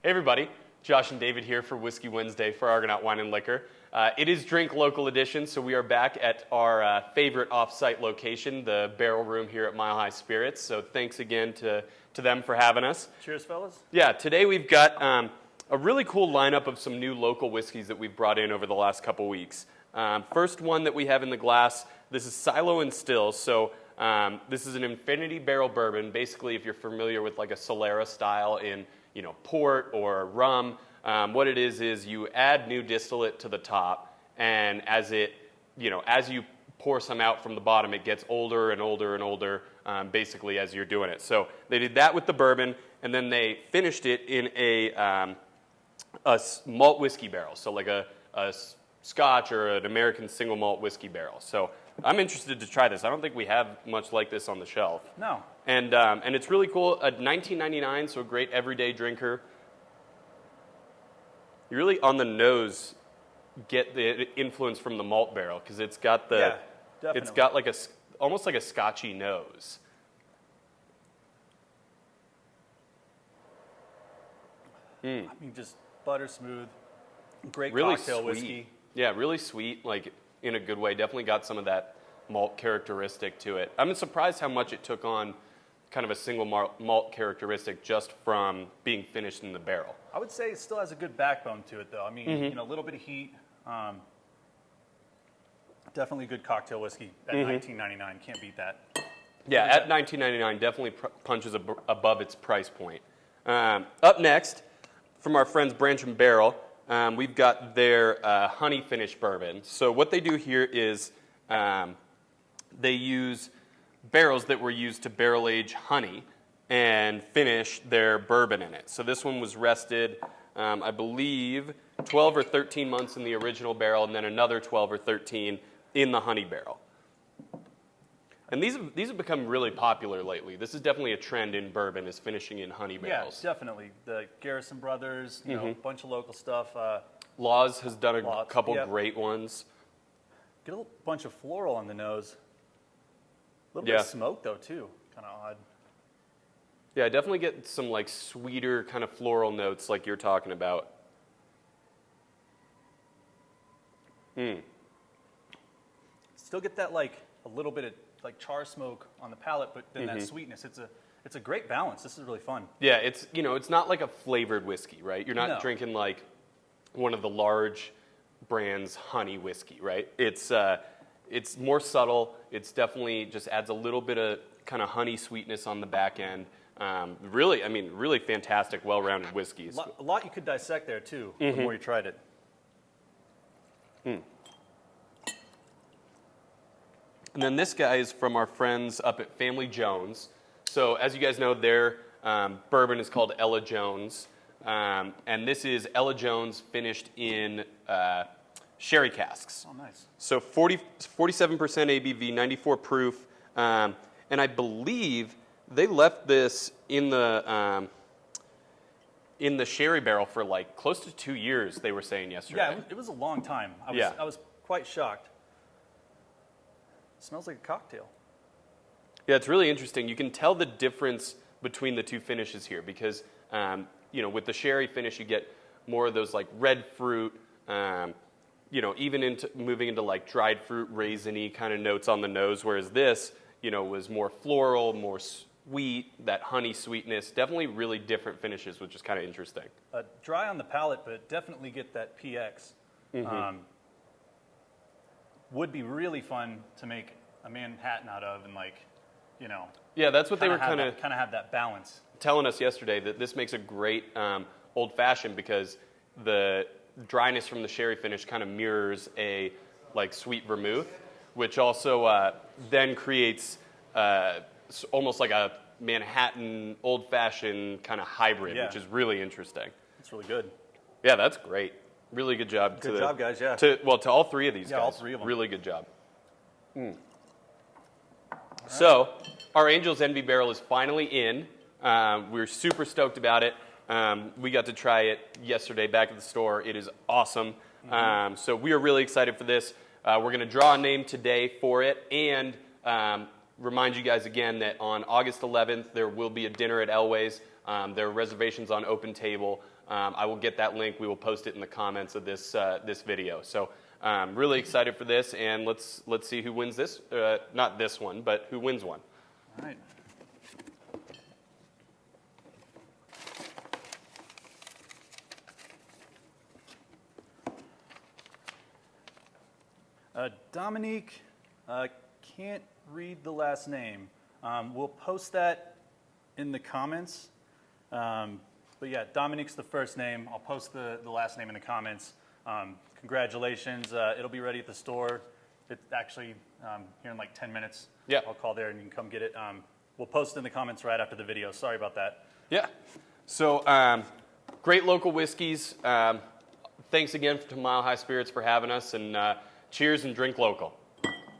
Hey everybody, Josh and David here for Whiskey Wednesday for Argonaut Wine and Liquor. It is Drink Local Edition, so we are back at our favorite off-site location, the Barrel Room here at Mile High Spirits. So thanks again to them for having us. Cheers, fellas. Yeah, today we've got a really cool lineup of some new local whiskeys that we've brought in over the last couple weeks. First one that we have in the glass, this is Silo and Still. So this is an infinity barrel bourbon. Basically, if you're familiar with like a Solera style in port or rum, what it is you add new distillate to the top, and as you pour some out from the bottom, it gets older and older and older, basically as you're doing it. So they did that with the bourbon, and then they finished it in a malt whiskey barrel, so like a Scotch or an American single malt whiskey barrel. So I'm interested to try this. I don't think we have much like this on the shelf. No. And it's really cool. $19.99, so a great everyday drinker. You really, on the nose, get the influence from the malt barrel because it's got it's got like almost like a Scotchy nose. I mean, just butter smooth, great Really cocktail sweet. whiskey. Yeah, really sweet, like in a good way. Definitely got some of that malt characteristic to it. I'm surprised how much it took on kind of a single malt characteristic just from being finished in the barrel. I would say it still has a good backbone to it, though. I mean, a little bit of heat. Definitely a good cocktail whiskey at $19.99. Can't beat that. Yeah, at $19.99, definitely punches above its price point. Up next, from our friends Branch and Barrel, we've got their honey finish bourbon. So what they do here is they use barrels that were used to barrel age honey and finish their bourbon in it. So this one was rested, I believe, 12 or 13 months in the original barrel, and then another 12 or 13 in the honey barrel. And these have become really popular lately. This is definitely a trend in bourbon, is finishing in honey barrels. Yeah, definitely. The Garrison Brothers, a bunch of local stuff. Laws has done a couple great ones. Get a bunch of floral on the nose. A little bit of smoke, though, too. Kind of odd. Yeah, I definitely get some like sweeter kind of floral notes like you're talking about. Still get that like a little bit of like char smoke on the palate, but then that sweetness. It's a great balance. This is really fun. Yeah, it's not like a flavored whiskey, right? You're not drinking like one of the large brands honey whiskey, right? It's more subtle. It's definitely just adds a little bit of kind of honey sweetness on the back end. Really fantastic, well-rounded whiskeys. A lot you could dissect there too. The more you tried it. And then this guy is from our friends up at Family Jones. So as you guys know, their bourbon is called Ella Jones. And this is Ella Jones finished in sherry casks. Oh, nice. So 47% ABV, 94 proof. And I believe they left this in the sherry barrel for like close to 2 years, they were saying yesterday. Yeah, it was a long time. I was quite shocked. It smells like a cocktail. Yeah, it's really interesting. You can tell the difference between the two finishes here because, with the sherry finish, you get more of those like red fruit, even moving into like dried fruit, raisiny kind of notes on the nose, whereas this, was more floral, more sweet, that honey sweetness. Definitely really different finishes, which is kind of interesting. Dry on the palate, but definitely get that PX. Would be really fun to make a Manhattan out of, and Yeah, that's what they were kind of have that balance. Telling us yesterday, that this makes a great old fashioned because the dryness from the sherry finish kind of mirrors a like sweet vermouth, which also then creates almost like a Manhattan old fashioned kind of hybrid, which is really interesting. It's really good. Yeah, that's great. Really good job. Good job, guys. Yeah. To all three of these guys. Yeah, all three of them. Really good job. So, our Angel's Envy barrel is finally in. We're super stoked about it. We got to try it yesterday back at the store. It is awesome. So we are really excited for this. We're going to draw a name today for it, and remind you guys again that on August 11th, there will be a dinner at Elway's. There are reservations on Open Table. I will get that link. We will post it in the comments of this this video. So really excited for this, and let's see who wins this. Not this one, but who wins one. All right. Dominique, can't read the last name. We'll post that in the comments. But yeah, Dominique's the first name. I'll post the last name in the comments. Congratulations. It'll be ready at the store. It's actually here in like 10 minutes. Yeah. I'll call there and you can come get it. We'll post it in the comments right after the video. Sorry about that. Yeah. So great local whiskeys. Thanks again to Mile High Spirits for having us, and cheers and drink local.